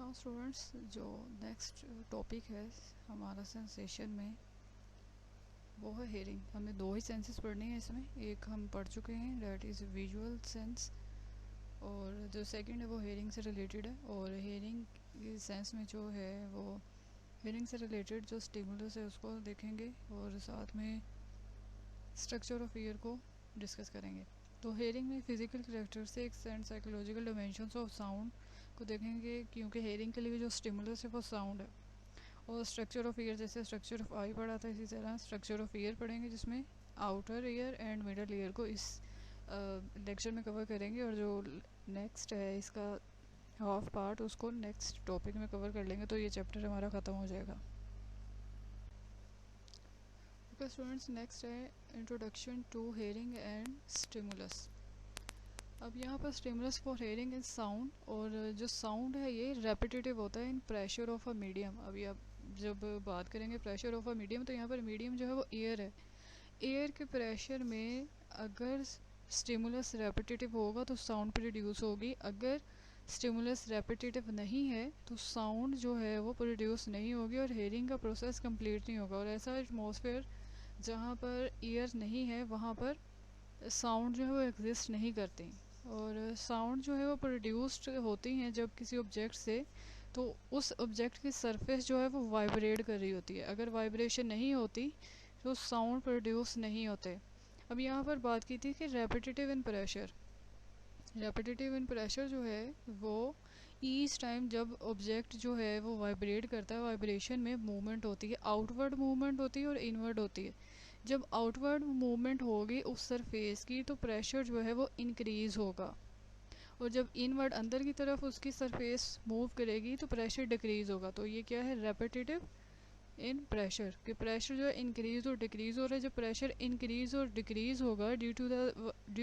Now students, जो next topic है हमारा सेंसेशन में वो है हेयरिंग। हमें दो ही सेंसेस पढ़ने हैं इसमें। एक हम पढ़ चुके हैं, डैट इज़ विजुअल सेंस, और जो सेकंड है वो हेयरिंग से रिलेटेड है। और हेयरिंग के सेंस में जो है वो हेयरिंग से रिलेटेड जो स्टिमुलस है उसको देखेंगे और साथ में स्ट्रक्चर ऑफ ईयर को डिस्कस करेंगे। तो हेयरिंग में physical characteristics and psychological dimensions of sound को देखेंगे, क्योंकि हेयरिंग के लिए जो स्टिमुलस है वो साउंड है। और स्ट्रक्चर ऑफ ईयर, जैसे स्ट्रक्चर ऑफ आई पढ़ा था, इसी तरह स्ट्रक्चर ऑफ ईयर पढ़ेंगे, जिसमें outer ear and middle ear को इस लेक्चर में कवर करेंगे। और जो नेक्स्ट है इसका हाफ पार्ट, उसको नेक्स्ट टॉपिक में कवर कर लेंगे, तो ये चैप्टर हमारा ख़त्म हो जाएगा। ओके स्टूडेंट्स, नेक्स्ट है introduction to hearing and stimulus. अब यहाँ पर stimulus for hearing is sound, और जो साउंड है ये रेपिटेटिव होता है in pressure of a medium. अभी आप जब बात करेंगे प्रेशर ऑफ अ मीडियम, तो यहाँ पर मीडियम जो है वो एयर है। एयर के प्रेशर में अगर स्टिमुलस रेपिटेटिव होगा तो साउंड प्रोड्यूस होगी। अगर स्टिमुलस रेपिटेटिव नहीं है तो साउंड जो है वो प्रोड्यूस नहीं होगी और हेयरिंग का प्रोसेस कंप्लीट नहीं होगा। और ऐसा एटमॉस्फेयर जहाँ पर एयर नहीं है वहाँ पर साउंड जो है वो एग्जिस्ट नहीं करती। और साउंड जो है वो प्रोड्यूस्ड होती हैं जब किसी ऑब्जेक्ट से, तो उस ऑब्जेक्ट की सरफेस जो है वो वाइब्रेट कर रही होती है। अगर वाइब्रेशन नहीं होती तो साउंड प्रोड्यूस नहीं होते। अब यहाँ पर बात की थी कि repetitive in pressure. Repetitive in pressure जो है वो ईच टाइम जब ऑब्जेक्ट जो है वो वाइब्रेट करता है, वाइब्रेशन में मूवमेंट होती है, आउटवर्ड मूवमेंट होती है और इनवर्ड होती है। जब आउटवर्ड मूवमेंट होगी उस सरफेस की तो प्रेशर जो है वो इंक्रीज़ होगा, और जब इनवर्ड अंदर की तरफ उसकी सरफेस मूव करेगी तो प्रेशर डिक्रीज़ होगा। तो ये क्या है, रेपिटेटिव इन प्रेशर, कि प्रेशर जो है इंक्रीज़ और डिक्रीज़ हो रहा है। जब प्रेशर इंक्रीज़ और डिक्रीज़ होगा due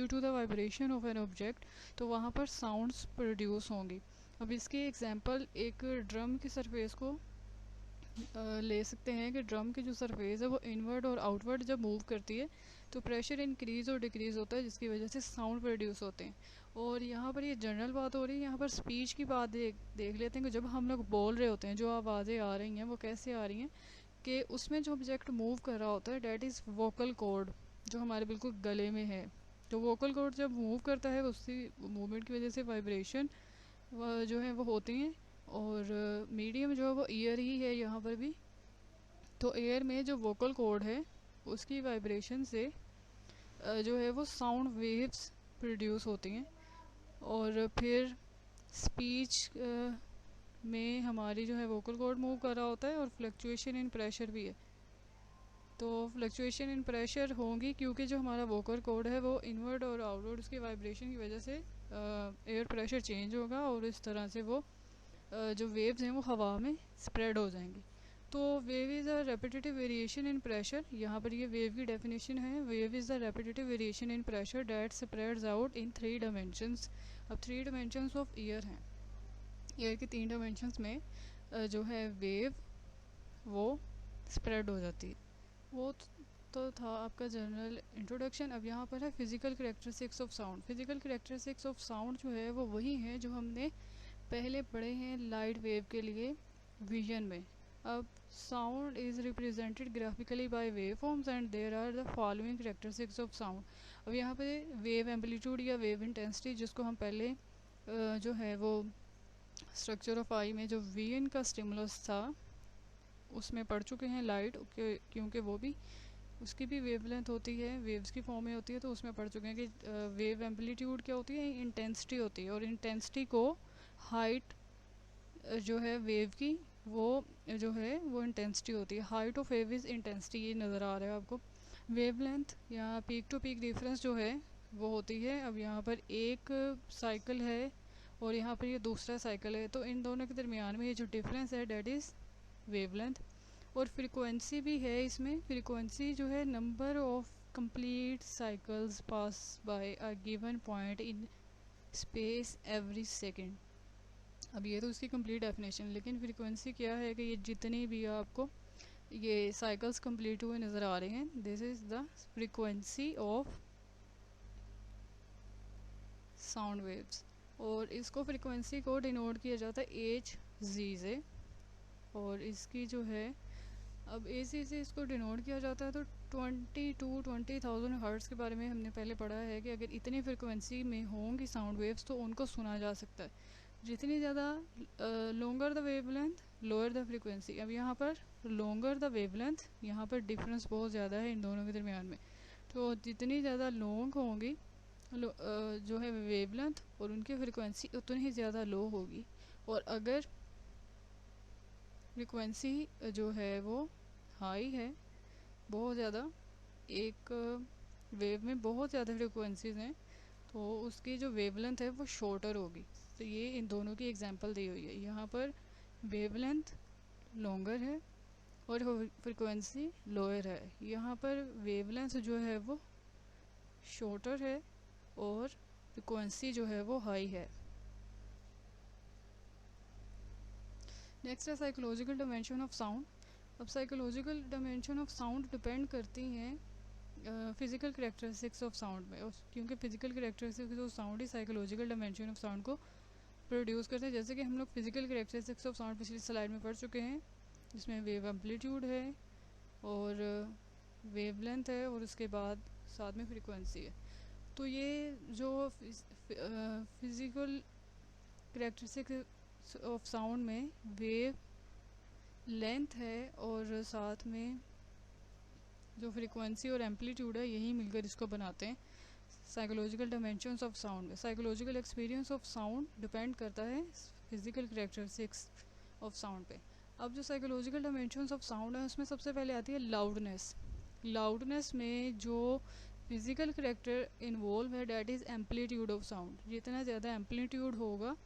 to the vibration of an object, तो वहाँ पर साउंड्स प्रोड्यूस होंगी। अब इसकी एग्जांपल एक ड्रम की सरफेस को ले सकते हैं कि ड्रम की जो सरफेस है वो इनवर्ड और आउटवर्ड जब मूव करती है तो प्रेशर इंक्रीज़ और डिक्रीज़ होता है, जिसकी वजह से साउंड प्रोड्यूस होते हैं। और यहाँ पर ये जनरल बात हो रही है, यहाँ पर स्पीच की बात देख लेते हैं कि जब हम लोग बोल रहे होते हैं जो आवाज़ें आ रही हैं वो कैसे आ रही हैं, कि उसमें जो ऑब्जेक्ट मूव कर रहा होता है डैट इज़ वोकल कॉर्ड, जो हमारे बिल्कुल गले में है। तो वोकल कॉर्ड जब मूव करता है उसी मूवमेंट की वजह से वाइब्रेशन जो है वो होती हैं। और मीडियम जो है वो ईयर ही है यहाँ पर भी। तो एयर में जो वोकल कॉर्ड है उसकी वाइब्रेशन से जो है वो साउंड वेव्स प्रोड्यूस होती हैं। और फिर स्पीच में हमारी जो है वोकल कॉर्ड मूव कर रहा होता है और फ्लक्चुएशन इन प्रेशर भी है। तो फ्लक्चुएशन इन प्रेशर होंगी क्योंकि जो हमारा वोकल कॉर्ड है वो इनवर्ड और आउटवर्ड उसकी वाइब्रेशन की वजह से एयर प्रेशर चेंज होगा और इस तरह से वो जो वेव्स हैं वो हवा में स्प्रेड हो जाएंगी। तो wave is a repetitive variation in pressure, यहाँ पर ये वेव की डेफिनेशन है। Wave is the repetitive variation in pressure that spreads out in 3 dimensions. अब 3 डायमेंशंस ऑफ ईयर हैं। ईयर के 3 डायमेंशंस में जो है वेव वो स्प्रेड हो जाती है। वो तो था आपका जनरल इंट्रोडक्शन। अब यहाँ पर है physical characteristics of sound. Physical characteristics of sound जो है वो वही है जो हमने पहले पढ़े हैं लाइट वेव के लिए विजन में। अब sound is represented graphically by wave forms and there are the following characteristics of sound. अब यहाँ पे वेव एम्पलीट्यूड या वेव इंटेंसिटी, जिसको हम पहले जो है वो स्ट्रक्चर ऑफ आई में जो वीएन का स्टिमुलस था उसमें पढ़ चुके हैं लाइट, क्योंकि वो भी उसकी भी वेवलेंथ होती है, वेव्स की फॉर्म में होती है। तो उसमें पढ़ चुके हैं कि वेव एम्पलीट्यूड क्या होती है, इंटेंसिटी होती है। और इंटेंसिटी को हाइट जो है वेव की वो जो है वो इंटेंसिटी होती है। Height of wave is intensity, ये नज़र आ रहा है आपको। वेवलेंथ या पीक टू पीक डिफरेंस जो है वो होती है। अब यहाँ पर एक साइकिल है और यहाँ पर ये दूसरा साइकिल है, तो इन दोनों के दरमियान में ये जो डिफरेंस है डैट इज़ वेवलेंथ। और फ्रीक्वेंसी भी है इसमें। फ्रीक्वेंसी जो है number of complete cycles pass by a given point in space every second. अब ये तो उसकी कंप्लीट डेफिनेशन, लेकिन फ्रीक्वेंसी क्या है कि ये जितनी भी आपको ये साइकिल्स कंप्लीट हुए नज़र आ रहे हैं, this is the frequency of sound waves. और इसको फ्रीक्वेंसी को डिनोट किया जाता है एच जी से। और इसकी जो है अब ए सी से इसको डिनोट किया जाता है। तो 20,000 हर्ट्ज़ के बारे में हमने पहले पढ़ा है कि अगर इतनी फ्रिक्वेंसी में होंगी साउंड वेव्स तो उनको सुना जा सकता है। जितनी ज़्यादा longer the wavelength lower the frequency. अब यहाँ पर लॉन्गर द वेवलेंथ, यहाँ पर डिफरेंस बहुत ज़्यादा है इन दोनों के दरमियान में। तो जितनी ज़्यादा लॉन्ग होंगी जो है वेवलेंथ और उनकी फ्रिक्वेंसी उतनी ही ज़्यादा लो होगी। और अगर फ्रिक्वेंसी जो है वो हाई है, बहुत ज़्यादा, एक वेव में बहुत ज़्यादा फ्रिक्वेंसीज हैं, तो उसकी जो वेवलेंथ है वो शॉर्टर होगी। तो ये इन दोनों की एग्जांपल दी हुई है। यहाँ पर वेवलेंथ लॉन्गर है और फ्रिक्वेंसी लोअर है। यहाँ पर वेवलेंथ जो है वो शॉर्टर है और फ्रिक्वेंसी जो है वो हाई है। नेक्स्ट है साइकोलॉजिकल डायमेंशन ऑफ साउंड। अब psychological dimension of sound depend करती हैं फिज़िकल करेक्टरिस्टिक्स ऑफ साउंड में, क्योंकि physical characteristics of sound he psychological dimension of sound को प्रोड्यूस करते हैं। जैसे कि हम लोग फिज़िकल करेक्टरिस्टिक्स ऑफ साउंड पिछली स्लाइड में पढ़ चुके हैं, जिसमें वेव एम्पलीट्यूड है और वेवलेंथ है और उसके बाद साथ में फ्रीक्वेंसी है। तो ये जो फिज़िकल करेक्टरिस्टिक्स ऑफ साउंड में वेव लेंथ है और साथ में जो फ्रीक्वेंसी और एम्पलीट्यूड है, यही मिलकर इसको बनाते हैं साइकोलॉजिकल डायमेंशंस ऑफ साउंड में। Psychological experience of sound depend करता है फिजिकल करेक्टरिस्टिक्स ऑफ साउंड पे। अब जो साइकोलॉजिकल डायमेंशंस ऑफ साउंड है उसमें सबसे पहले आती है लाउडनेस। लाउडनेस में जो फिजिकल करेक्टर इन्वॉल्व है that is amplitude of sound. जितना ज़्यादा एम्पलीट्यूड होगा,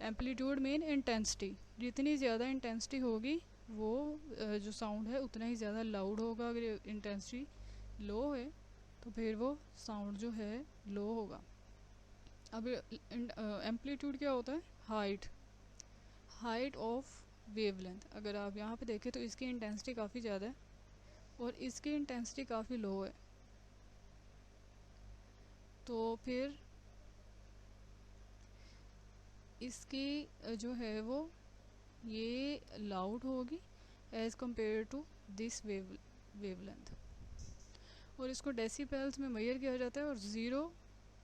एम्पलीट्यूड मीन इंटेंसिटी, जितनी ज़्यादा इंटेंसिटी होगी वो जो साउंड है उतना ही ज़्यादा लाउड होगा। अगर इंटेंसिटी लो है तो फिर वो साउंड जो है लो होगा। अब एम्पलीट्यूड क्या होता है? Height of wavelength. अगर आप यहाँ पे देखें तो इसकी इंटेंसिटी काफ़ी ज़्यादा है और इसकी इंटेंसिटी काफ़ी लो है, तो फिर इसकी जो है वो ये लाउड होगी as compare to this wavelength. और इसको डेसिबल्स में मेजर किया जाता है और 0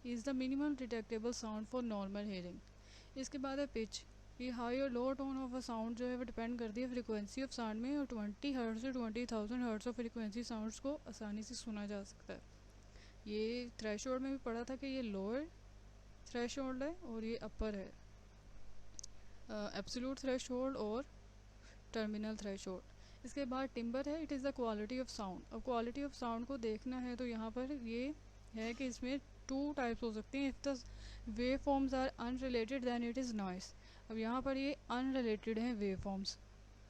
is the minimum detectable sound for normal hearing. इसके बाद है पिच। ये हाई और लो टोन ऑफ अ साउंड जो है वो डिपेंड करती है फ्रिक्वेंसी ऑफ साउंड में। और 20 हर्ट्ज से 20,000 हर्ट्ज ऑफ फ्रिक्वेंसी साउंड्स को आसानी से सुना जा सकता है। ये थ्रेशोल्ड में भी पढ़ा था कि ये लोअर थ्रेशोल्ड है और ये अपर है, एब्सोल्यूट थ्रेशोल्ड और टर्मिनल थ्रेशोल्ड। इसके बाद टिम्बर है, it is the quality of sound. अब क्वालिटी ऑफ साउंड को देखना है तो यहाँ पर ये है कि इसमें 2 टाइप्स हो सकती हैं। If the wave forms are unrelated then it is noise. अब यहाँ पर ये अनरिलेटेड हैं वेव फॉर्म्स,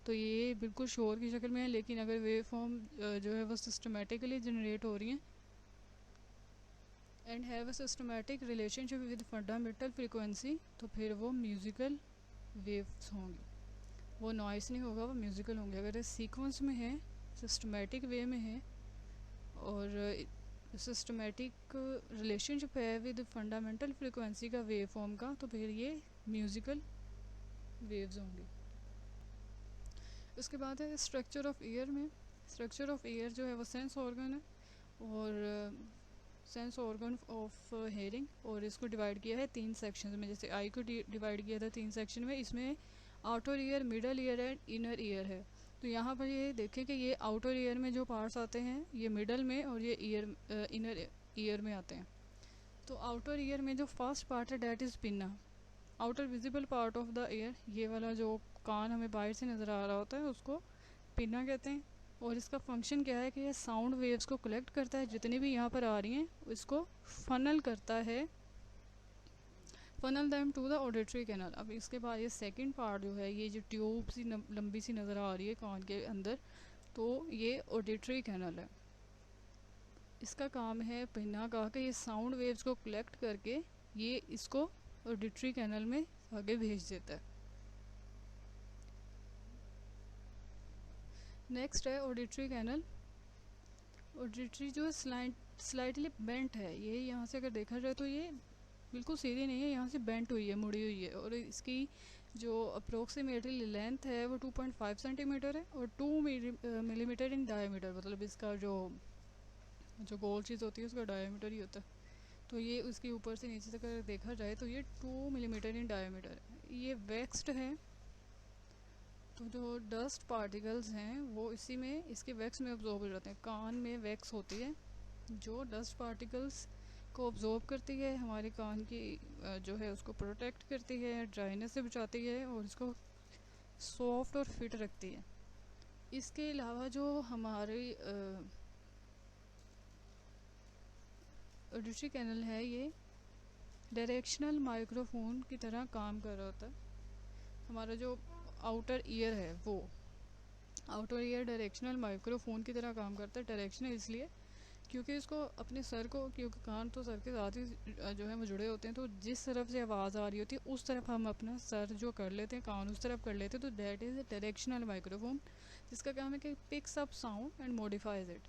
तो ये बिल्कुल शोर की शक्ल में है। लेकिन अगर वेव फॉर्म जो है वो सिस्टमेटिकली जनरेट हो रही हैं and have a systematic relationship with fundamental frequency, तो फिर वो म्यूज़िकल वेव्स होंगी, वो नॉइस नहीं होगा, वो म्यूज़िकल होंगे। अगर इस सीक्वेंस में है, सिस्टमेटिक वे में है और सिस्टमेटिक रिलेशनशिप है विद फंडामेंटल फ्रीक्वेंसी का वेव फॉर्म का, तो फिर ये म्यूज़िकल वेव्स होंगी। उसके बाद है स्ट्रक्चर ऑफ ईयर में। स्ट्रक्चर ऑफ ईयर जो है वो सेंस ऑर्गन है और सेंस ऑर्गन ऑफ हेयरिंग, और इसको डिवाइड किया है 3 सेक्शन में। जैसे आई को डिवाइड किया था 3 सेक्शन में, इसमें outer ear, middle ear and inner ear है। तो यहाँ पर ये देखें कि ये आउटर ईयर में जो पार्ट्स आते हैं ये मिडल में और ये इनर ईयर में आते हैं। तो आउटर ईयर में जो फर्स्ट पार्ट है that is pinna, outer visible part of the year. ये वाला जो कान हमें बाहर से नज़र आ रहा होता है उसको पिन्ना कहते हैं। और इसका फंक्शन क्या है कि ये साउंड वेव्स को कलेक्ट करता है, जितनी भी यहाँ पर आ रही हैं इसको फनल करता है, funnel them to the auditory canal. अब इसके बाद ये सेकंड पार्ट जो है, ये जो ट्यूब सी लंबी सी नज़र आ रही है कान के अंदर, तो ये ऑडिटरी कैनल है। इसका काम है पिन्ना का कि ये साउंड वेव्स को कलेक्ट करके ये इसको ऑडिटरी कैनल में आगे भेज देता है। नेक्स्ट है ऑडिटरी कैनल। ऑडिटरी जो स्लाइटली बेंट है, ये यहाँ से अगर देखा जाए तो ये बिल्कुल सीधी नहीं है, यहाँ से बेंट हुई है, मुड़ी हुई है। और इसकी जो अप्रोक्सीमेटली लेंथ है वो 2.5 सेंटीमीटर है और 2 मिलीमीटर इन डायमीटर, मतलब इसका जो जो गोल चीज़ होती है उसका डायमीटर ही होता है। तो ये उसके ऊपर से नीचे तक अगर देखा जाए तो ये 2 मिलीमीटर इन डायमीटर है। ये वैक्स्ड है, तो जो डस्ट पार्टिकल्स हैं वो इसी में, इसके वैक्स में अब्जॉर्ब हो जाते हैं। कान में वैक्स होती है जो डस्ट पार्टिकल्स को अब्जॉर्ब करती है, हमारे कान की जो है उसको प्रोटेक्ट करती है, ड्राइनेस से बचाती है और इसको सॉफ्ट और फिट रखती है। इसके अलावा जो हमारे ऑडिटरी कैनल है ये डायरेक्शनल माइक्रोफोन की तरह काम कर रहा होता है। हमारा जो आउटर ईयर है वो आउटर ईयर डायरेक्शनल माइक्रोफोन की तरह काम करता है। डायरेक्शनल इसलिए क्योंकि इसको अपने सर को, क्योंकि कान तो सर के साथ ही जो है वो जुड़े होते हैं, तो जिस तरफ से आवाज़ आ रही होती है उस तरफ हम अपना सर जो कर लेते हैं, कान उस तरफ कर लेते हैं, तो that is a directional microphone, जिसका काम है कि picks up sound and modifies it.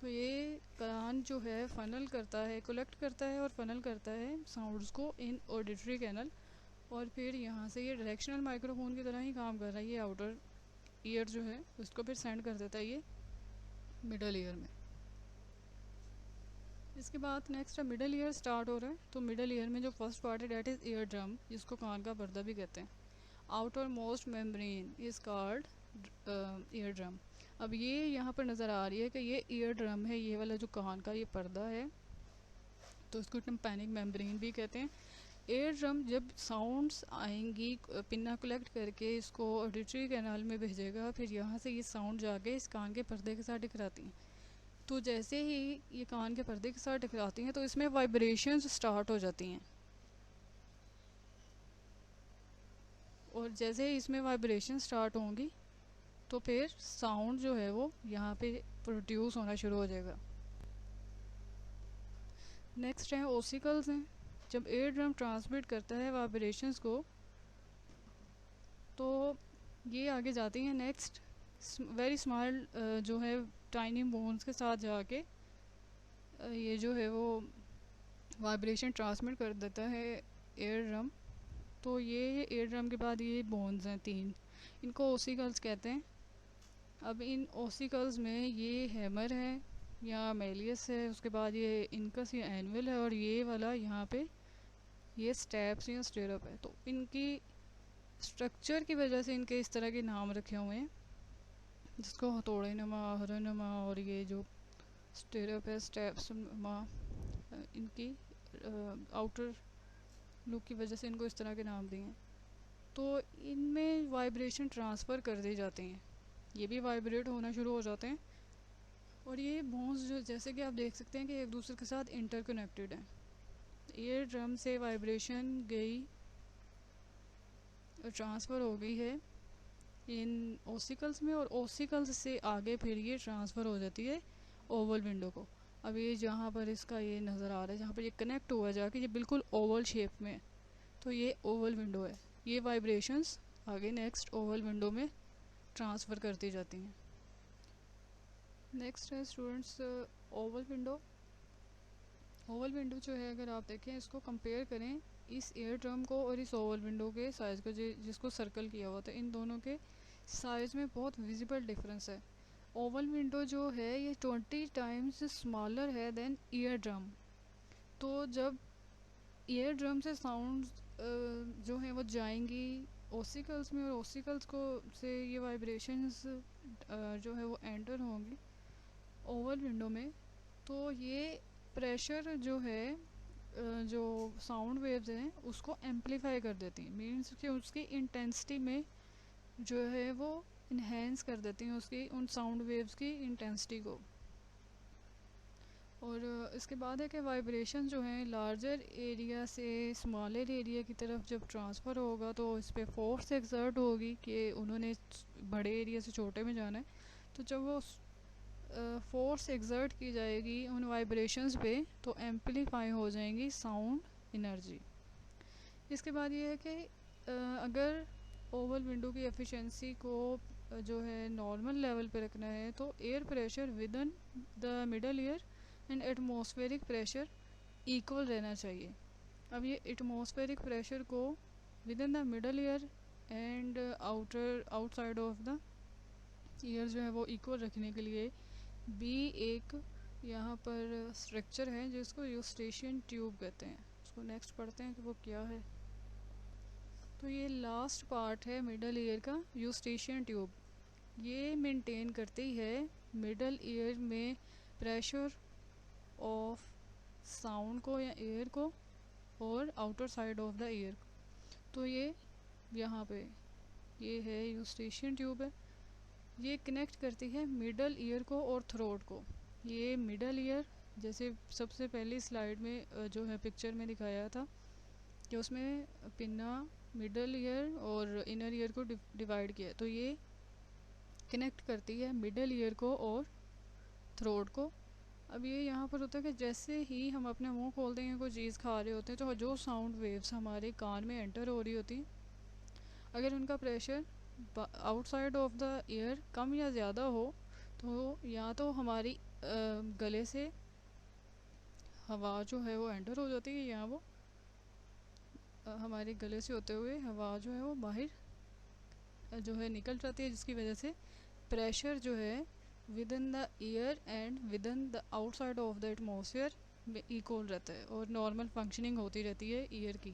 तो ये कान जो है फनल करता है, कलेक्ट करता है और फनल करता है साउंड्स को इन ऑडिटरी कैनल, और फिर यहाँ से ये डायरेक्शनल माइक्रोफोन की तरह ही काम कर रहा है। ये आउटर ईयर जो है उसको फिर सेंड कर देता है ये मिडल ईयर में। इसके बाद नेक्स्ट मिडल ईयर स्टार्ट हो रहा है। तो मिडल ईयर में जो फर्स्ट पार्ट है डेट इज़ ईयर ड्रम, जिसको कान का पर्दा भी कहते हैं। Outer most membrane is called ear drum. अब ये यहाँ पर नज़र आ रही है कि ये ईयर ड्रम है, ये वाला जो कान का ये पर्दा है, तो इसको टिम्पैनिक मेम्ब्रेन भी कहते हैं। ईयर ड्रम जब साउंड्स आएंगी पिन्ना कलेक्ट करके इसको ऑडिटरी कैनाल में भेजेगा, फिर यहाँ से ये साउंड जाके इस कान के पर्दे के साथ टकराती हैं। तो जैसे ही ये कान के पर्दे के साथ टकराती हैं तो इसमें वाइब्रेशंस स्टार्ट हो जाती हैं, और जैसे ही इसमें वाइब्रेशन स्टार्ट होंगी तो फिर साउंड जो है वो यहाँ पे प्रोड्यूस होना शुरू हो जाएगा। नेक्स्ट है ओसिकल्स हैं। जब एयर ड्रम ट्रांसमिट करता है वाइब्रेशंस को तो ये आगे जाती हैं नेक्स्ट वेरी स्मॉल जो है टाइनी बोन्स के साथ जाके ये जो है वो वाइब्रेशन ट्रांसमिट कर देता है एयर ड्रम। तो ये एयर ड्रम के बाद ये बोन्स हैं 3, इनको ओसिकल्स कहते हैं। अब इन ओसिकल्स में ये हैमर है या मेलियस है, उसके बाद ये इनकस या एनुअल है, और ये वाला यहाँ पे ये स्टेप्स या स्टेरअप है। तो इनकी स्ट्रक्चर की वजह से इनके इस तरह के नाम रखे हुए हैं, जिसको हथौड़े नुमा, हरन नुमा, और ये जो स्टेरअप है स्टेप्स नुमा, इनकी आउटर लुक की वजह से इनको इस तरह के नाम दिए हैं। तो इनमें वाइब्रेशन ट्रांसफ़र कर दी जाती हैं, ये भी वाइब्रेट होना शुरू हो जाते हैं। और ये बोन्स जो जैसे कि आप देख सकते हैं कि एक दूसरे के साथ इंटरकनेक्टेड हैं। ईयर ड्रम से वाइब्रेशन गई और ट्रांसफ़र हो गई है इन ओसिकल्स में, और ओसिकल्स से आगे फिर ये ट्रांसफ़र हो जाती है ओवल विंडो को। अब ये जहाँ पर इसका ये नज़र आ रहा है, जहाँ पर ये कनेक्ट हुआ जाके ये बिल्कुल ओवल शेप में है, तो ये ओवल विंडो है। ये वाइब्रेशंस आगे नेक्स्ट ओवल विंडो में ट्रांसफ़र करती जाती हैं। नेक्स्ट है students Oval window. Oval window जो है अगर आप देखें, इसको कंपेयर करें इस एयर ड्रम को और इस ओवल विंडो के साइज़ को, जिसको सर्कल किया हुआ था, इन दोनों के साइज़ में बहुत विजिबल डिफरेंस है। ओवल विंडो जो है ये 20 टाइम्स स्मॉलर है देन ईयर ड्रम। तो जब ईयर ड्रम से साउंड जो है वो जाएंगी ओसिकल्स में, और ओसिकल्स को से ये वाइब्रेशंस जो है वो एंटर होंगी ओवल विंडो में, तो ये प्रेशर जो है जो साउंड वेव्स हैं उसको एम्पलीफाई कर देती हैं। मीन्स कि उसकी इंटेंसिटी में जो है वो इन्हेंस कर देती हैं उसकी उन साउंड वेव्स की इंटेंसिटी को। और इसके बाद है कि वाइब्रेशन जो है लार्जर एरिया से स्मॉलर एरिया की तरफ जब ट्रांसफ़र होगा तो इस पर फोर्स एक्सर्ट होगी कि उन्होंने बड़े एरिया से छोटे में जाना है। तो जब वो फोर्स एक्सर्ट की जाएगी उन वाइब्रेशंस पे तो एम्पलीफाई हो जाएंगी साउंड एनर्जी। इसके बाद ये है कि अगर ओवल विंडो की एफिशिएंसी को जो है नॉर्मल लेवल पे रखना है तो air pressure within the middle ear and atmospheric pressure equal रहना चाहिए। अब ये एटमॉस्फेरिक प्रेशर को with in the middle ear and outside of the year जो है वो इक्वल रखने के लिए भी एक यहाँ पर स्ट्रक्चर है जिसको यूस्टेशियन ट्यूब कहते हैं। उसको नेक्स्ट पढ़ते हैं कि वो क्या है। तो ये लास्ट पार्ट है मिडल ईयर का, यूस्टेशियन ट्यूब। ये मेंटेन करती है मिडल ईयर में प्रेशर ऑफ साउंड को या एयर को और outer side of the year. तो ये यहाँ पे ये है यूस्टेशियन ट्यूब है। ये कनेक्ट करती है मिडल ईयर को और थ्रोट को। ये मिडल ईयर जैसे सबसे पहली स्लाइड में जो है पिक्चर में दिखाया था कि उसमें पिन्ना मिडल ईयर और इनर ईयर को डिवाइड किया। तो ये कनेक्ट करती है मिडल ईयर को और थ्रोट को। अब ये यहाँ पर होता है कि जैसे ही हम अपने मुंह खोलते हैं कोई चीज़ खा रहे होते हैं तो जो साउंड वेव्स हमारे कान में एंटर हो रही होती अगर उनका pressure outside of the ear कम या ज़्यादा हो तो या तो हमारी गले से हवा जो है वो एंटर हो जाती है या वो हमारे गले से होते हुए हवा जो है वो बाहर जो है निकल जाती है, जिसकी वजह से प्रेशर जो है with in the year and with in the outside of the atmosphere में इक्वल रहता है और नॉर्मल फंक्शनिंग होती रहती है ईयर की।